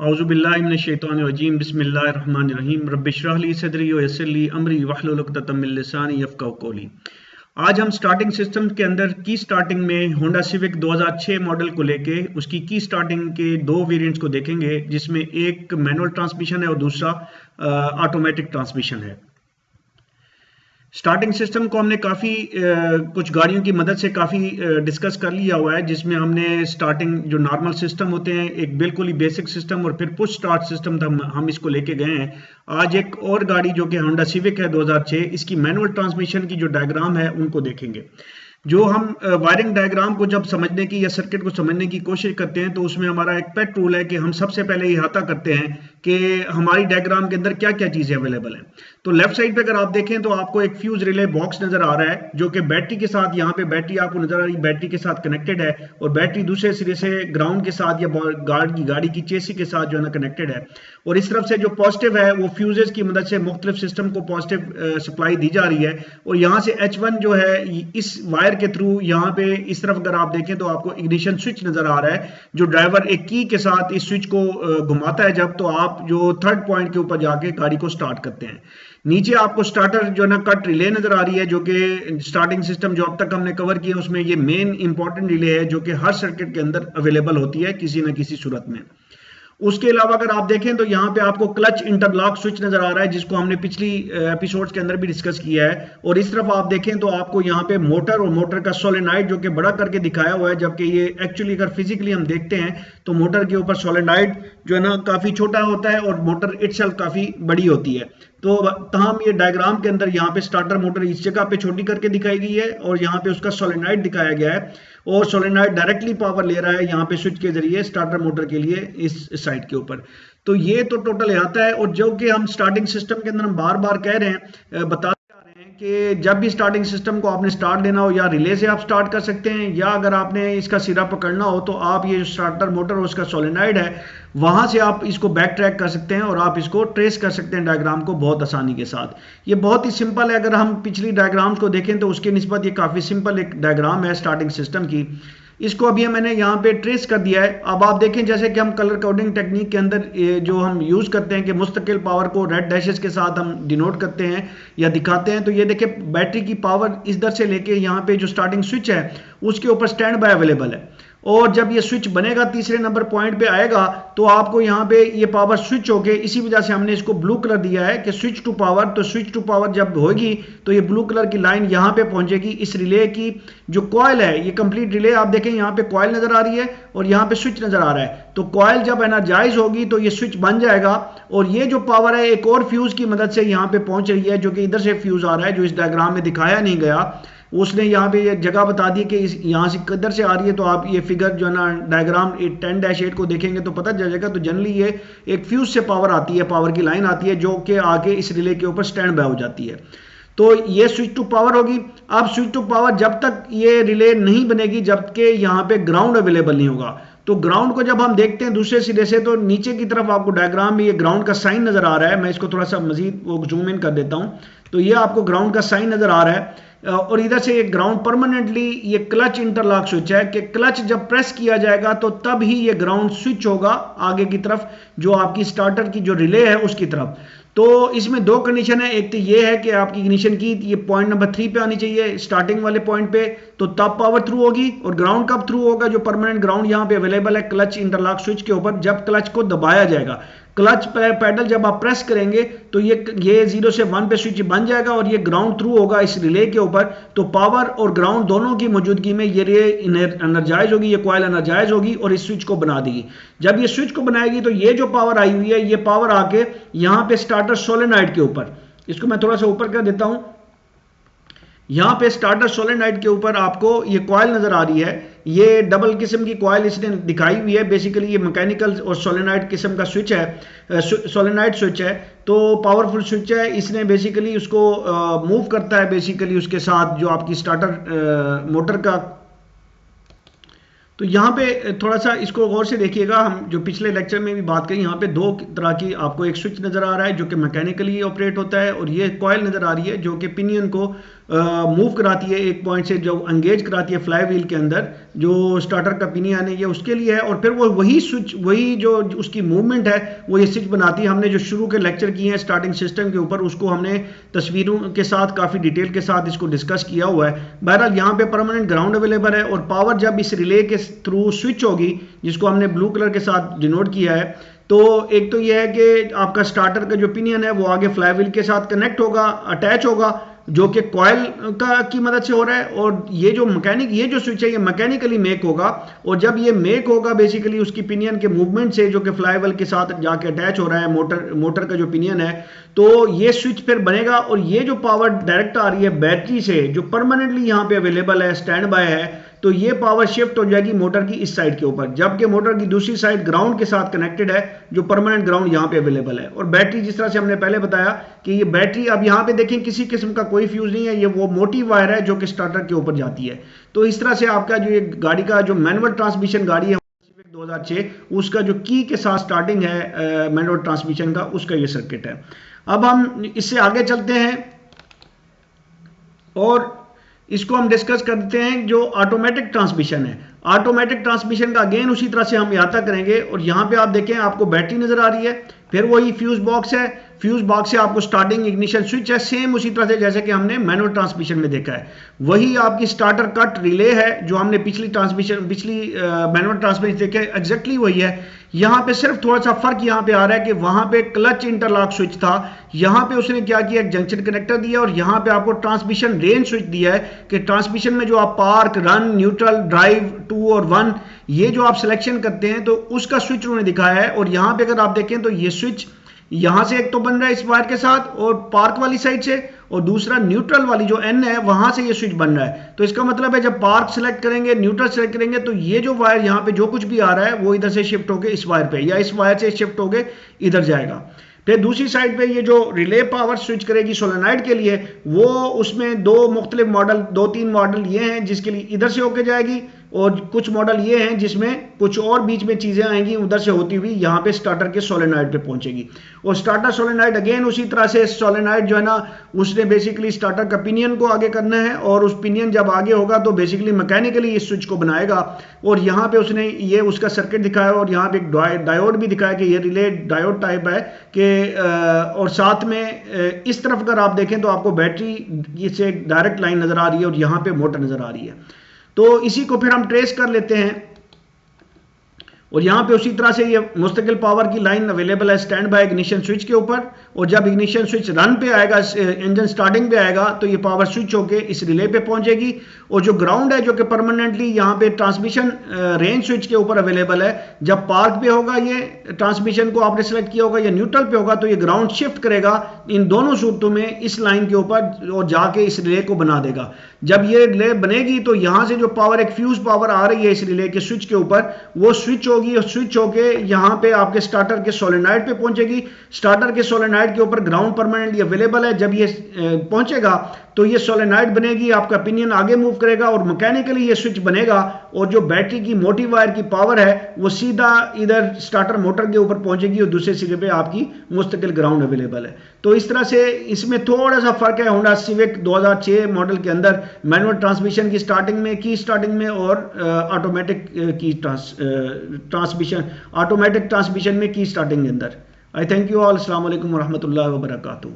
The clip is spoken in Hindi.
औज़ुबिल्लाहिमिनश्शैतानिर्रजीम बिस्मिल्लाहिर्रहमानिर्रहीम रब्बिश्रह ली सदरी व यस्सिर ली अमरी वहलुल उक़दतम मिन लिसानी यफ़क़हू क़ौली। आज हम स्टार्टिंग सिस्टम के अंदर की स्टार्टिंग में होंडा सिविक 2006 मॉडल को लेके उसकी की स्टार्टिंग के दो वेरिएंट्स को देखेंगे, जिसमें एक मैनुअल ट्रांसमिशन है और दूसरा ऑटोमेटिक ट्रांसमिशन है। स्टार्टिंग सिस्टम को हमने काफ़ी कुछ गाड़ियों की मदद से काफ़ी डिस्कस कर लिया हुआ है, जिसमें हमने स्टार्टिंग जो नॉर्मल सिस्टम होते हैं, एक बिल्कुल ही बेसिक सिस्टम और फिर पुश स्टार्ट सिस्टम हम इसको लेके गए हैं। आज एक और गाड़ी जो कि होंडा सिविक है 2006, इसकी मैनुअल ट्रांसमिशन की जो डायग्राम है उनको देखेंगे। जो हम वायरिंग डायग्राम को जब समझने की या सर्किट को समझने की कोशिश करते हैं तो उसमें हमारा एक पेट रूल है कि हम सबसे पहले ये अहाता करते हैं कि हमारी डायग्राम के अंदर क्या क्या चीज़ें अवेलेबल हैं। तो लेफ्ट साइड पे अगर आप देखें तो आपको एक फ्यूज रिले बॉक्स नजर आ रहा है, जो कि बैटरी के साथ, यहाँ पे बैटरी आपको नजर आ रही है, बैटरी के साथ कनेक्टेड है, और बैटरी दूसरे सिरे से ग्राउंड के साथ या गाड़ी की चेसी के साथ जो है ना कनेक्टेड है। और इस तरफ से जो पॉजिटिव है वो फ्यूजेस की मदद से मुख्तलिफ सिस्टम को पॉजिटिव सप्लाई दी जा रही है। और यहाँ से H1 जो है इस वायर के थ्रू यहाँ पे इस तरफ अगर आप देखें तो आपको इग्निशन स्विच नजर आ रहा है, जो ड्राइवर एक की के साथ इस स्विच को घुमाता है जब, तो आप जो थर्ड पॉइंट के ऊपर जाके गाड़ी को स्टार्ट करते हैं। नीचे आपको स्टार्टर जो है ना कट रिले नजर आ रही है, जो कि स्टार्टिंग सिस्टम जो अब तक हमने कवर किया उसमें ये मेन इंपॉर्टेंट रिले है, जो कि हर सर्किट के अंदर अवेलेबल होती है किसी न किसी सूरत में। उसके अलावा अगर आप देखें तो यहाँ पे आपको क्लच इंटरलॉक स्विच नजर आ रहा है, जिसको हमने पिछली एपिसोड्स के अंदर भी डिस्कस किया है। और इस तरफ आप देखें तो आपको यहाँ पे मोटर और मोटर का सोलेनॉइड जो कि बड़ा करके दिखाया हुआ है, जबकि ये एक्चुअली अगर फिजिकली हम देखते हैं तो मोटर के ऊपर सोलेनॉइड जो है ना काफी छोटा होता है और मोटर इटसेल्फ काफी बड़ी होती है। तो तमाम ये डायग्राम के अंदर यहाँ पे स्टार्टर मोटर इस जगह पे छोटी करके दिखाई गई है और यहाँ पे उसका सोलेनॉइड दिखाया गया है, और सोलेनॉइड डायरेक्टली पावर ले रहा है यहाँ पे स्विच के जरिए स्टार्टर मोटर के लिए इस साइड के ऊपर। तो ये तो टोटल आता है। और जो कि हम स्टार्टिंग सिस्टम के अंदर हम बार बार कह रहे हैं, बताते आ रहे हैं कि जब भी स्टार्टिंग सिस्टम को आपने स्टार्ट देना हो, या रिले से आप स्टार्ट कर सकते हैं, या अगर आपने इसका सिरा पकड़ना हो तो आप ये स्टार्टर मोटर और उसका सोलेनॉइड है वहां से आप इसको बैक ट्रैक कर सकते हैं और आप इसको ट्रेस कर सकते हैं डायग्राम को बहुत आसानी के साथ। ये बहुत ही सिंपल है। अगर हम पिछली डायग्राम्स को देखें तो उसके निस्बत ये काफ़ी सिंपल एक डायग्राम है स्टार्टिंग सिस्टम की। इसको अभी मैंने यहाँ पे ट्रेस कर दिया है। अब आप देखें जैसे कि हम कलर कोडिंग टेक्निक के अंदर जो हम यूज़ करते हैं कि मुस्तकिल पावर को रेड डैशेस के साथ हम डिनोट करते हैं या दिखाते हैं, तो ये देखें बैटरी की पावर इधर से लेके यहाँ पे जो स्टार्टिंग स्विच है उसके ऊपर स्टैंड बाय अवेलेबल है। और जब ये स्विच बनेगा तीसरे नंबर पॉइंट पे आएगा तो आपको यहाँ पे ये पावर स्विच होके, इसी वजह से हमने इसको ब्लू कलर दिया है कि स्विच टू पावर। तो स्विच टू पावर जब होगी तो ये ब्लू कलर की लाइन यहाँ पे पहुंचेगी। इस रिले की जो कॉइल है, ये कंप्लीट रिले आप देखें यहाँ पे कॉइल नजर आ रही है और यहाँ पे स्विच नजर आ रहा है। तो कॉइल जब एनर्जाइज होगी तो ये स्विच बन जाएगा, और ये जो पावर है एक और फ्यूज की मदद से यहाँ पे पहुंच रही है, जो कि इधर से फ्यूज आ रहा है, जो इस डायग्राम में दिखाया नहीं गया। उसने यहाँ पे ये जगह बता दी कि यहाँ से किधर से आ रही है। तो आप ये फिगर जो है ना डायग्राम 10-8 को देखेंगे तो पता चल जाएगा। तो जनरली ये एक फ्यूज से पावर आती है, पावर की लाइन आती है, जो कि आगे इस रिले के ऊपर स्टैंड बाय हो जाती है। तो ये स्विच टू पावर होगी। अब स्विच टू पावर जब तक ये रिले नहीं बनेगी जबकि यहाँ पे ग्राउंड अवेलेबल नहीं होगा। तो ग्राउंड को जब हम देखते हैं दूसरे सिरे से, तो नीचे की तरफ आपको डायग्राम में ये ग्राउंड का साइन नजर आ रहा है। मैं इसको थोड़ा सा मजीद वो जूम इन कर देता हूँ। तो ये आपको ग्राउंड का साइन नजर आ रहा है, और इधर से ये ग्राउंड परमानेंटली ये क्लच इंटरलॉक स्विच है कि क्लच जब प्रेस किया जाएगा तो तब ही ये ग्राउंड स्विच होगा आगे की तरफ, जो आपकी स्टार्टर की जो रिले है उसकी तरफ। तो इसमें दो कंडीशन है। एक तो ये है कि आपकी इग्निशन की ये पॉइंट नंबर 3 पे आनी चाहिए स्टार्टिंग वाले पॉइंट पे, तो तब पावर थ्रू होगी। और ग्राउंड कब थ्रू होगा? जो परमानेंट ग्राउंड यहाँ पे अवेलेबल है क्लच इंटरलॉक स्विच के ऊपर, जब क्लच को दबाया जाएगा। क्लच पेडल जब आप प्रेस करेंगे तो ये 0 से 1 पे स्विच बन जाएगा और ये ग्राउंड थ्रू होगा इस रिले के ऊपर। तो पावर और ग्राउंड दोनों की मौजूदगी में ये रिले एनर्जाइज होगी, ये कॉइल एनर्जाइज होगी और इस स्विच को बना देगी। जब ये स्विच को बनाएगी तो ये जो पावर आई हुई है, ये पावर आके यहाँ पे स्टार्टर सोलेनॉइड के ऊपर, इसको मैं थोड़ा सा ऊपर कर देता हूँ। यहाँ पे स्टार्टर सोलेनॉइड के ऊपर आपको ये कॉइल नजर आ रही है। ये डबल किस्म की कॉइल इसने दिखाई हुई है। बेसिकली ये मैकेनिकल और सोलेनॉइड किस्म का स्विच है, सोलेनॉइड स्विच है। तो पावरफुल स्विच है। इसने बेसिकली उसको मूव करता है बेसिकली उसके साथ जो आपकी स्टार्टर मोटर का। तो यहाँ पे थोड़ा सा इसको गौर से देखिएगा। हम जो पिछले लेक्चर में भी बात करी, यहाँ पे दो तरह की आपको एक स्विच नज़र आ रहा है जो कि मैकेनिकली ऑपरेट होता है, और ये कॉइल नज़र आ रही है जो कि पिनियन को मूव कराती है एक पॉइंट से, जो एंगेज कराती है फ्लाई व्हील के अंदर, जो स्टार्टर का पिनियन है ये उसके लिए है, और फिर वो वही स्विच, वही जो उसकी मूवमेंट है वो ये स्विच बनाती है। हमने जो शुरू के लेक्चर किए हैं स्टार्टिंग सिस्टम के ऊपर, उसको हमने तस्वीरों के साथ काफ़ी डिटेल के साथ इसको डिस्कस किया हुआ है। बहरहाल यहाँ पे परमानेंट ग्राउंड अवेलेबल है, और पावर जब इस रिले के थ्रू स्विच होगी, जिसको हमने ब्लू कलर के साथ डिनोट किया है, तो एक तो यह है कि आपका स्टार्टर का जो पिनियन है वो आगे फ्लाई व्हील के साथ कनेक्ट होगा, अटैच होगा, जो कि कॉइल की मदद से हो रहा है। और ये जो स्विच है ये मैकेनिकली मेक होगा, और जब ये मेक होगा बेसिकली उसकी पिनियन के मूवमेंट से, जो कि फ्लाई व्हील के साथ जाके अटैच हो रहा है, मोटर का जो पिनियन है, तो ये स्विच फिर बनेगा, और ये जो पावर डायरेक्ट आ रही है बैटरी से, जो परमानेंटली यहाँ पे अवेलेबल है, स्टैंड बाय है, तो ये पावर शिफ्ट हो जाएगी मोटर की इस साइड के ऊपर, जबकि मोटर की दूसरी साइड ग्राउंड के साथ कनेक्टेड है, जो परमानेंट ग्राउंड यहाँ पे अवेलेबल है। और बैटरी, जिस तरह से हमने पहले बताया कि ये बैटरी, अब यहाँ पे देखें किसी किस्म का कोई फ्यूज नहीं है, ये वो मोटी वायर है जो कि स्टार्टर के ऊपर जाती है। तो इस तरह से आपका जो ये गाड़ी का जो मैनुअल ट्रांसमिशन गाड़ी है 2006, उसका जो की के साथ स्टार्टिंग है मैनुअल ट्रांसमिशन का, उसका ये सर्किट है। अब हम इससे आगे चलते हैं और इसको हम डिस्कस करते हैं जो ऑटोमेटिक ट्रांसमिशन है। ऑटोमेटिक ट्रांसमिशन का अगेन उसी तरह से हम यात्रा करेंगे, और यहाँ पे आप देखें आपको बैटरी नजर आ रही है, फिर वही फ्यूज बॉक्स है, फ्यूज बॉक्स से आपको स्टार्टिंग इग्निशन स्विच है, सेम उसी तरह से जैसे कि हमने मैनुअल ट्रांसमिशन में देखा है। वही आपकी स्टार्टर कट रिले है जो हमने पिछली मैनुअल ट्रांसमिशन देखे, एग्जैक्टली वही है। यहाँ पे सिर्फ थोड़ा सा फर्क यहाँ पे आ रहा है कि वहां पे क्लच इंटरलॉक स्विच था, यहाँ पे उसने क्या किया, एक जंक्शन कनेक्टर दिया, और यहाँ पे आपको ट्रांसमिशन रेंज स्विच दिया है कि ट्रांसमिशन में जो आप पार्क, रन, न्यूट्रल, ड्राइव, 2 और 1, ये जो आप सिलेक्शन करते हैं तो उसका स्विच उन्होंने दिखाया है। और यहाँ पे अगर आप देखें तो ये स्विच यहां से एक तो बन रहा है इस वायर के साथ, और पार्क वाली साइड से, और दूसरा न्यूट्रल वाली जो एन है वहां से ये स्विच बन रहा है। तो इसका मतलब है जब पार्क सेलेक्ट करेंगे, न्यूट्रल सेलेक्ट करेंगे, तो ये जो वायर यहाँ पे जो कुछ भी आ रहा है वो इधर से शिफ्ट होके इस वायर पे, या इस वायर से शिफ्ट होके इधर जाएगा। फिर दूसरी साइड पे ये जो रिले पावर स्विच करेगी सोलेनॉइड के लिए, वो उसमें दो मुख्तलिफ मॉडल, 2-3 मॉडल ये हैं जिसके लिए इधर से होके जाएगी, और कुछ मॉडल ये हैं जिसमें कुछ और बीच में चीजें आएंगी उधर से होती हुई यहाँ पे स्टार्टर के सोलेनॉइड पे पहुंचेगी। और स्टार्टर सोलेनॉइड अगेन उसी तरह से, सोलेनॉइड जो है ना उसने बेसिकली स्टार्टर का पिनियन को आगे करना है, और उस पिनियन जब आगे होगा तो बेसिकली मैकेनिकली इस स्विच को बनाएगा। और यहाँ पे उसने ये उसका सर्किट दिखाया, और यहाँ पे एक डायोड भी दिखाया कि ये रिले डायोड टाइप है कि और साथ में इस तरफ अगर आप देखें तो आपको बैटरी से एक डायरेक्ट लाइन नजर आ रही है, और यहाँ पे मोटर नजर आ रही है। तो इसी को फिर हम ट्रेस कर लेते हैं, और यहाँ पे उसी तरह से ये मुस्तकिल पावर की लाइन अवेलेबल है स्टैंड बाय इग्निशन स्विच के ऊपर, और जब इग्निशन स्विच रन पे आएगा, इंजन स्टार्टिंग पे आएगा, तो ये पावर स्विच होके इस रिले पे पहुंचेगी। और जो ग्राउंड है जो कि परमानेंटली यहाँ पे ट्रांसमिशन रेंज स्विच के ऊपर अवेलेबल है, जब पार्क पे होगा ये ट्रांसमिशन को आपने सेलेक्ट किया होगा, या न्यूट्रल पे होगा, तो ये ग्राउंड शिफ्ट करेगा इन दोनों सूरतों में इस लाइन के ऊपर, और जाके इस रिले को बना देगा। जब ये रिले बनेगी तो यहाँ से जो पावर, एक फ्यूज पावर आ रही है इस रिले के स्विच के ऊपर, वो स्विच होगी, और स्विच होके यहाँ पे आपके स्टार्टर के सोलेनॉइड पे पहुंचेगी। स्टार्टर के सोलेनॉइड के ऊपर ग्राउंड परमानेंटली अवेलेबल है, जब ये पहुंचेगा तो ये सोलेनॉइड बनेगी, आपका पिनियन आगे मूव करेगा, और मैकेनिकली ये स्विच बनेगा, और जो बैटरी की मोटी वायर की पावर है वो सीधा इधर स्टार्टर मोटर के ऊपर पहुंचेगी, और दूसरे सिरे पे आपकी मुस्तकिल ग्राउंड अवेलेबल है। तो इस तरह से इसमें थोड़ा सा फर्क है होंडा सिविक 2006 मॉडल के अंदर मैनुअल ट्रांसमिशन की स्टार्टिंग में और ऑटोमेटिक की ट्रांसमिशन में की स्टार्टिंग के अंदर। आई थैंक यू ऑल। अस्सलाम वालेकुम वरहमतुल्लाहि वबरकातुहू।